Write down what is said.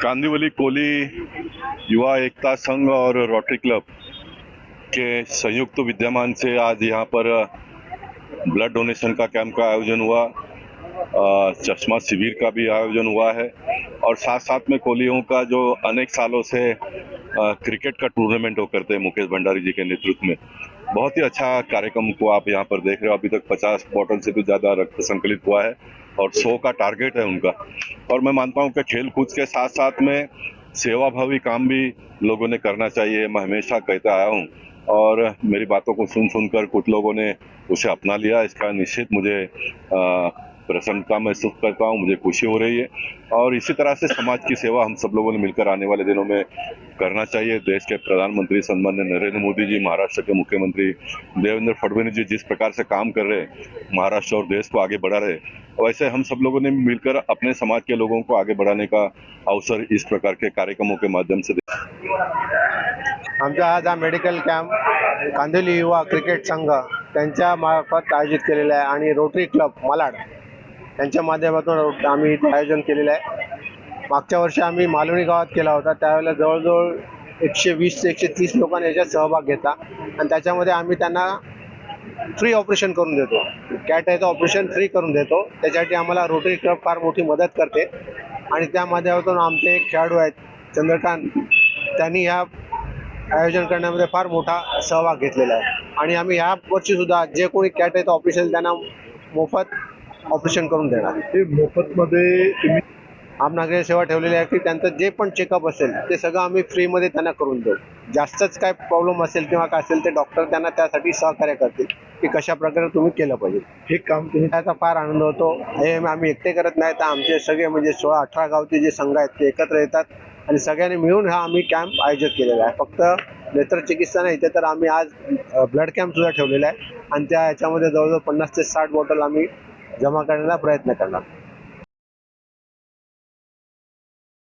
कांदिवली कोली युवा एकता संघ और रोटरी क्लब के संयुक्त विद्यमान से आज यहाँ पर ब्लड डोनेशन का कैंप का आयोजन हुआ। चश्मा शिविर का भी आयोजन हुआ है और साथ साथ में कोलियों का जो अनेक सालों से क्रिकेट का टूर्नामेंट वो करते हैं मुकेश भंडारी जी के नेतृत्व में। बहुत ही अच्छा कार्यक्रम को आप यहाँ पर देख रहे हो। अभी तक 50 बॉटल से भी ज़्यादा रक्त संकलित हुआ है और 100 का टारगेट है उनका। और मैं मानता हूँ कि खेल कूद के साथ साथ में सेवाभावी काम भी लोगों ने करना चाहिए। मैं हमेशा कहता आया हूँ और मेरी बातों को सुनकर कुछ लोगों ने उसे अपना लिया। इसका निश्चित मुझे प्रसन्नता महसूस करता हूँ, मुझे खुशी हो रही है। और इसी तरह से समाज की सेवा हम सब लोगों ने मिलकर आने वाले दिनों में करना चाहिए। देश के प्रधानमंत्री सम्माननीय नरेंद्र मोदी जी, महाराष्ट्र के मुख्यमंत्री देवेंद्र फडणवीस जी जिस प्रकार से काम कर रहे हैं, महाराष्ट्र और देश को आगे बढ़ा रहे, वैसे हम सब लोगों ने मिलकर अपने समाज के लोगों को आगे बढ़ाने का अवसर इस प्रकार के कार्यक्रमों के माध्यम से आमचा आज हा मेडिकल कॅम्प कांदिवली युवा क्रिकेट संघ त्यांच्या मार्फत आयोजित केलेला आहे आणि रोटरी क्लब मालाड यांच्या माध्यमातून आम्ही इथे आयोजन केलेलं आहे। मागच्या वर्षी आम्ही मालवणी गावात केला होता, त्यावेळेला जवळजवळ 120 ते 130 लोकांनी याच्यात सहभाग घेतला आणि त्याच्यामध्ये आम्ही त्यांना फ्री ऑपरेशन करून देतो। कॅट आहे ऑपरेशन फ्री करून देतो। त्याच्यासाठी आम्हाला रोटरी क्लब फार मोठी मदत करते आणि त्या माध्यमातून आमचे एक खेळाडू आहेत चंद्रकांत, त्यांनी ह्या आयोजन करण्यामध्ये फार मोठा सहभाग घेतलेला आहे आणि आम्ही ह्या वर्षी सुद्धा जे कोणी कॅट आहे ऑपरेशन त्यांना मोफत ऑपरेशन करून देणार। ते मोफतमध्ये तुम्ही आमनागरी सेवा ठेवलेली आहे की त्यांचं जे पण चेकअप असेल ते सगळं आम्ही फ्रीमध्ये त्यांना करून देऊ। जास्तच काय प्रॉब्लेम असेल किंवा काय असेल ते डॉक्टर त्यांना त्यासाठी सहकार्य करतील की कशा प्रकारे तुम्ही केलं पाहिजे। हे काम तुम्ही त्याचा फार आनंद होतो। हे आम्ही एकटे करत नाही, तर आमचे सगळे म्हणजे 16-18 गावचे जे संघ आहेत ते एकत्र येतात आणि सगळ्यांनी मिळून हा आम्ही कॅम्प आयोजित केलेला आहे। फक्त नेत्रचिकित्सा नाही, इथे तर आम्ही आज ब्लड कॅम्प सुद्धा ठेवलेला आहे आणि त्या याच्यामध्ये जवळजवळ 50 ते 60 बॉटल आम्ही जमा करण्याचा प्रयत्न करणार।